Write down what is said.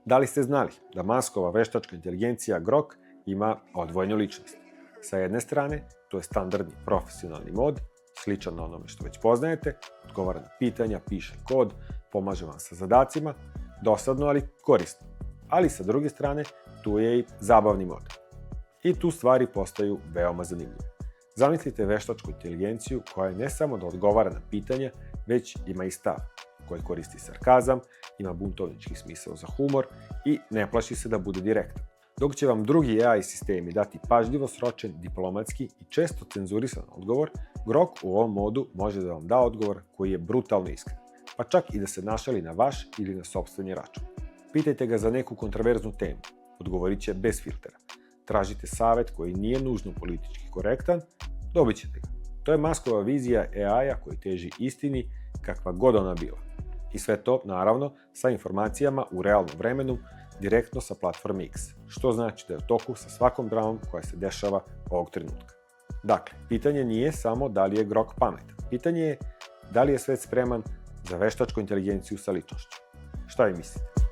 Da li ste znali da Muskova veštačka inteligencija Grok ima odvojenu ličnost? Sa jedne strane, to je standardni profesionalni mod, sličan na onome što već poznajete, odgovara na pitanja, piše kod, pomaže vam sa zadacima, dosadno ali korisno. Ali sa druge strane, tu je i zabavni mod. I tu stvari postaju veoma zanimljive. Zamislite veštačku inteligenciju koja ne samo da odgovara na pitanja, već ima i stav, koji koristi sarkazam, ima buntovnički smisao za humor i ne plaši se da bude direktan. Dok će vam drugi AI sistemi dati pažljivo sročen, diplomatski i često cenzurisan odgovor, Grok u ovom modu može da vam da odgovor koji je brutalno iskren, pa čak i da se našali na vaš ili na sopstveni račun. Pitajte ga za neku kontroverznu temu, odgovorit će bez filtera. Tražite savet koji nije nužno politički korektan, dobit ćete ga. To je Muskova vizija AI-a koji teži istini kakva god ona bila. I sve to, naravno, sa informacijama u realnom vremenu, direktno sa platforme X, što znači da je u toku sa svakom dramom koja se dešava ovog trenutka. Dakle, pitanje nije samo da li je Grok pametan. Pitanje je da li je svet spreman za veštačku inteligenciju sa ličnošću. Šta vi mislite?